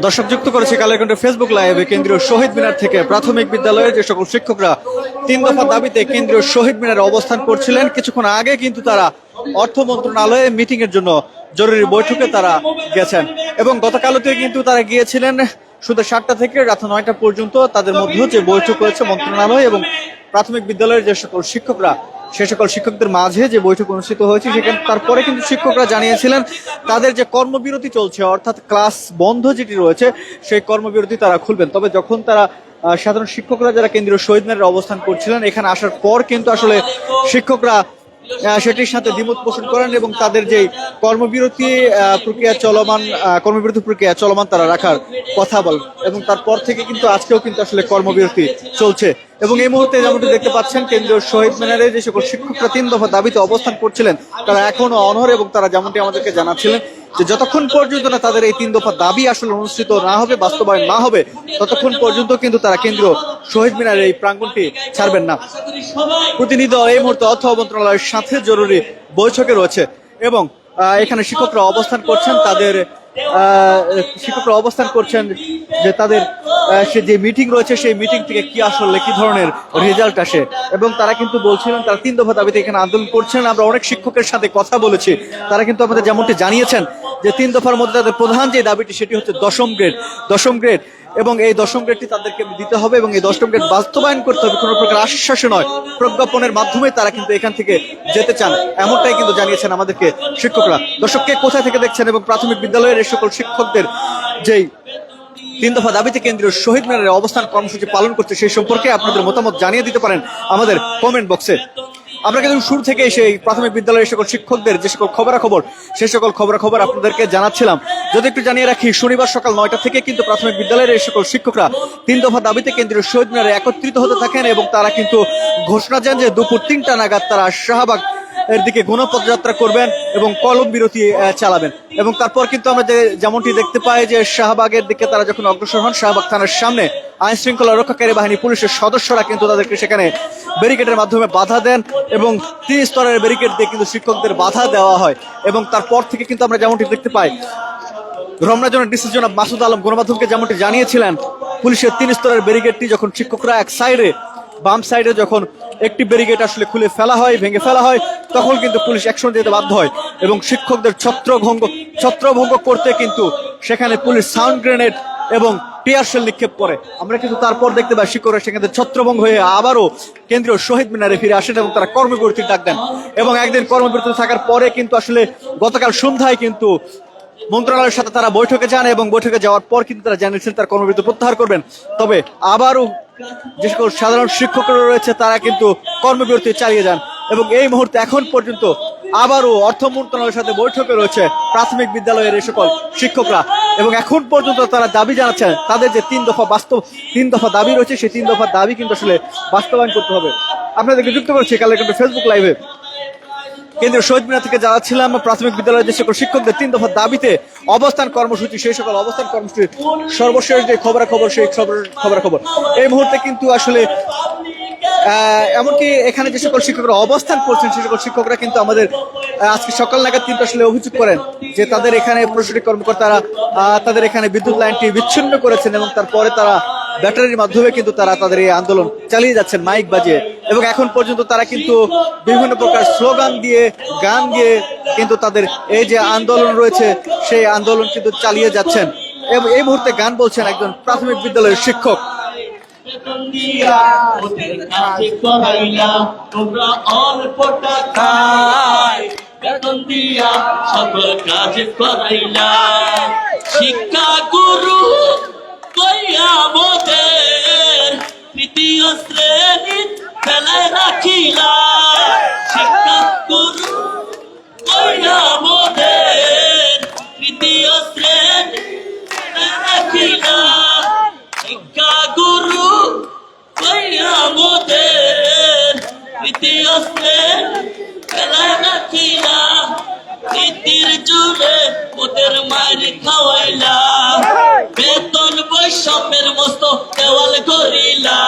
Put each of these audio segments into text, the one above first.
দর্শক যুক্ত করেছে কালেরকণ্ঠের ফেসবুক লাইভে কেন্দ্রীয় শহীদ মিনার থেকে প্রাথমিক বিদ্যালয়ের যে সকল শিক্ষকরা 3 দফা দাবিতে কেন্দ্রীয় শহীদ মিনারে অবস্থান করছিলেন, কিছুক্ষণ আগে কিন্তু তারা অর্থ মন্ত্রণালয়ে মিটিং এর জন্য জরুরি বৈঠকে তারা গেছেন এবং গতকালতে কিন্তু তারা গিয়েছিলেন সন্ধ্যা 7টা থেকে রাত 9টা পর্যন্ত। তাদের মধ্যে যে বৈঠক হয়েছে মন্ত্রণালয় এবং প্রাথমিক বিদ্যালয়ের যে সকল শিক্ষকরা, সে সকল শিক্ষকদের মাঝে যে বৈঠক অনুষ্ঠিত হয়েছে সেখানে তারপরে কিন্তু শিক্ষকরা জানিয়েছিলেন তাদের যে কর্মবিরতি চলছে, অর্থাৎ ক্লাস বন্ধ যেটি রয়েছে সেই কর্মবিরতি তারা খুলবেন। তবে যখন তারা সাধারণ শিক্ষকরা যারা কেন্দ্রীয় শহীদ মিনারে অবস্থান করছিলেন এখানে আসার পর কিন্তু আসলে শিক্ষকরা সেটির সাথে দ্বিমত পোষণ করেন এবং তাদের যে কর্মবিরতি প্রক্রিয়া চলমান তারা রাখার কথা বলেন এবং তারপর থেকে কিন্তু আজকেও কিন্তু আসলে কর্মবিরতি চলছে। এবং এই মুহূর্তে যেমনটি দেখতে পাচ্ছেন কেন্দ্রীয় শহীদ মিনারে যে সকল শিক্ষকরা 3 দফা দাবিতে অবস্থান করছিলেন তারা এখনো অনড় এবং তারা যেমনটি আমাদেরকে জানাচ্ছিলেন যে যতক্ষণ পর্যন্ত না তাদের এই 3 দফা দাবি আসলে অনুষ্ঠিত না হবে, বাস্তবায়ন না হবে, ততক্ষণ পর্যন্ত কিন্তু তারা কেন্দ্রীয় শহীদ মিনারের এই প্রাঙ্গণটি ছাড়বেন না। প্রতিনিধি এই মুহূর্তে অর্থ মন্ত্রণালয়ের সাথে জরুরি বৈঠকে রয়েছে এবং এখানে শিক্ষকরা অবস্থান করছেন যে তাদের সে যে মিটিং রয়েছে সেই মিটিং থেকে কি আসলে কি ধরনের রেজাল্ট আসে এবং তারা কিন্তু বলছিলেন তারা 3 দফা দাবিতে এখানে আন্দোলন করছেন। আমরা অনেক শিক্ষকের সাথে কথা বলেছি, তারা কিন্তু আমাদের যেমনটি জানিয়েছেন যে 3 দফার মধ্যে তাদের প্রধান যে দাবিটি সেটি হচ্ছে দশম গ্রেড এবং এই 10ম গ্রেডটি তাদেরকে দিতে হবে এবং এই 10ম গ্রেড বাস্তবায়ন করতে হবে, কোনো প্রকার আশ্বাসে নয়, প্রজ্ঞাপনের মাধ্যমে তারা কিন্তু এখান থেকে যেতে চান, এমনটাই কিন্তু জানিয়েছেন আমাদেরকে শিক্ষকরা। দর্শককে কোথায় থেকে দেখছেন এবং প্রাথমিক বিদ্যালয়ের এই সকল শিক্ষকদের যেই 3 দফা দাবিতে কেন্দ্রীয় শহীদ মিনারে অবস্থান কর্মসূচি পালন করছে সেই সম্পর্কে আপনাদের মতামত জানিয়ে দিতে পারেন আমাদের কমেন্ট বক্সে। আমরা কিন্তু শুরু থেকে সেই প্রাথমিক বিদ্যালয়ের সকল শিক্ষকদের যে সকল খবরাখবর সেই সকল খবরাখবর আপনাদেরকে জানাচ্ছিলাম। যদি একটু জানিয়ে রাখি, শনিবার সকাল 9টা থেকে কিন্তু প্রাথমিক বিদ্যালয়ের এই সকল শিক্ষকরা 3 দফা দাবিতে কেন্দ্রীয় শহীদ মিনারে একত্রিত হতে থাকেন এবং তারা কিন্তু ঘোষণা দেন যে দুপুর 3টা নাগাদ তারা শাহবাগ এর দিকে গণপদযাত্রা করবেন এবং কলম বিরতি চালাবেন এবং তারপর কিন্তু আমরা যেমনটি দেখতে পাই যে শাহবাগের দিকে তারা যখন অগ্রসর হন, শাহবাগ থানার সামনে আইন শৃঙ্খলা রক্ষাকারী বাহিনী পুলিশের সদস্যরা কিন্তু তাদেরকে সেখানে ব্যারিকেডের মাধ্যমে বাধা দেন এবং 3 স্তরের ব্যারিকেড দিয়ে কিন্তু শিক্ষকদের বাধা দেওয়া হয় এবং তারপর থেকে কিন্তু আমরা যেমনটি দেখতে পাই রমনা জোনের ডিসি জনাব মাসুদ আলম গণমাধ্যমকে যেমনটি জানিয়েছিলেন পুলিশের 3 স্তরের ব্যারিকেডটি যখন শিক্ষকরা এক সাইডে বাম সাইডে যখন একটি ব্যারিকেড আসলে খুলে ফেলা হয়, ভেঙে ফেলা হয়, তখন কিন্তু পুলিশ অ্যাকশন দিতে বাধ্য হয় এবং শিক্ষকদের ছত্রভঙ্গ করতে কিন্তু সেখানে পুলিশ সাউন্ড গ্রেনেড এবং টিয়ার শেল নিক্ষেপ করে। আমরা কিন্তু তারপর দেখতে পাই শিক্ষকরা সেখানে ছত্রভঙ্গ হয়ে আবারও কেন্দ্রীয় শহীদ মিনারে ফিরে আসেন এবং তারা কর্মবিরতির ডাক দেন এবং একদিন কর্মবিরতি থাকার পরে কিন্তু আসলে গতকাল সন্ধ্যায় কিন্তু মন্ত্রণালয়ের সাথে তারা বৈঠকে যান এবং বৈঠকে যাওয়ার পর কিন্তু তারা জানিয়েছেন তার কর্মবিরতি প্রত্যাহার করবেন। তবে আবারও যে সকল সাধারণ শিক্ষকরা রয়েছে তারা কিন্তু কর্মবিরতি চালিয়ে যান এবং এই মুহূর্তে এখন পর্যন্ত আবারও অর্থ মন্ত্রণালয়ের সাথে বৈঠকে রয়েছে প্রাথমিক বিদ্যালয়ের এই সকল শিক্ষকরা এবং এখন পর্যন্ত তারা দাবি জানাচ্ছেন তাদের যে 3 দফা দাবি রয়েছে সেই 3 দফা দাবি কিন্তু আসলে বাস্তবায়ন করতে হবে। আপনাদেরকে যুক্ত করছি কালের ফেসবুক লাইভে কেন্দ্রীয় শহীদ মিনার থেকে জানাচ্ছিলাম প্রাথমিক বিদ্যালয়ের যে সকল শিক্ষকদের 3 দফা দাবিতে অবস্থান কর্মসূচি, সেই সকল অবস্থান কর্মসূচির সর্বশেষ যে খবরাখবর সেই খবরাখবর এই মুহূর্তে কিন্তু আসলে এমনকি এখানে যে সকল শিক্ষকরা অবস্থান করছেন সেই সকল শিক্ষকরা কিন্তু আমাদের আজকে সকাল নাগাদ কিন্তু আসলে অভিযোগ করেন যে তাদের এখানে প্রশাসনিক কর্মকর্তারা তাদের এখানে বিদ্যুৎ লাইনটি বিচ্ছিন্ন করেছেন এবং তারপরে তারা ব্যাটারির মাধ্যমে কিন্তু তারা তাদের এই আন্দোলন চালিয়ে যাচ্ছেন মাইক বাজিয়ে এবং এখন পর্যন্ত তারা কিন্তু বিভিন্ন প্রকার স্লোগান দিয়ে গান দিয়ে কিন্তু তাদের এই যে আন্দোলন রয়েছে সেই আন্দোলন কিন্তু চালিয়ে যাচ্ছেন এবং এই মুহূর্তে গান বলছেন একজন প্রাথমিক বিদ্যালয়ের শিক্ষক। শিক্ষা গুরু আমাদের তৃতীয় শ্রেণী ফেলায় রাখিলা, শিক্ষা গুরু আমাদের তৃতীয় শ্রেণী রাখিলা, শিক্ষা গুরু আমাদের তৃতীয় শ্রেণী ফেলায় রাখিলা, নীতির জুড়ে ওদের মায়ের খাওয়াইলা, বেতন বৈষম্যের মস্ত দেওয়াল করিলা,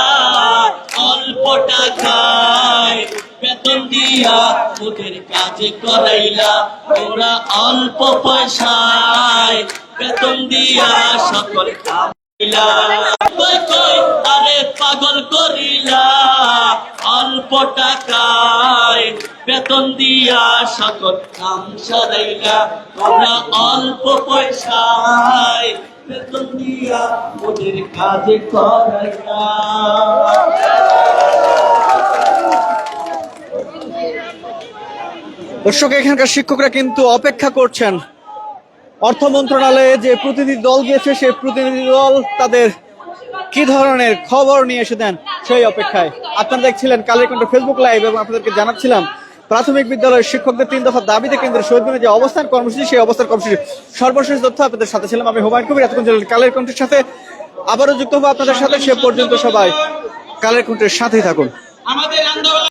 অল্প টাকায় বেতন দিয়া ওদের কাজ করাইলা, ওরা অল্প পয়সায় বেতন দিয়া সকল কামাইলা কই কই আরে পাগল করিলা অল্প টাকায় বেতন দিয়া সকল কাম সারাইলা তোমরা অল্প পয়সায় বেতন দিয়া ওদের কাজে করাইলা দর্শক এখানকার শিক্ষকরা কিন্তু অপেক্ষা করছেন অর্থ মন্ত্রণালয়ে যে প্রতিনিধি দল গিয়েছে সেই প্রতিনিধি দল তাদের কি ধরনের খবর নিয়ে এসে দেন সেই অপেক্ষায়। আপনারা দেখছিলেন কালের কণ্ঠ ফেসবুক লাইভ এবং আপনাদেরকে জানাচ্ছিলাম প্রাথমিক বিদ্যালয়ের শিক্ষকদের 3 দফা দাবিতে কেন্দ্রের শহীদ মিনারে যে অবস্থান কর্মসূচি সেই অবস্থান কর্মসূচি সর্বশেষ তথ্য আপনাদের সাথে ছিলাম আমি হুমায়ুন কবির। এতক্ষণ ছিলেন কালের কণ্ঠের সাথে, আবারও যুক্ত হবো আপনাদের সাথে। সে পর্যন্ত সবাই কালের কণ্ঠের সাথেই থাকুন। আমাদের আন্দোলন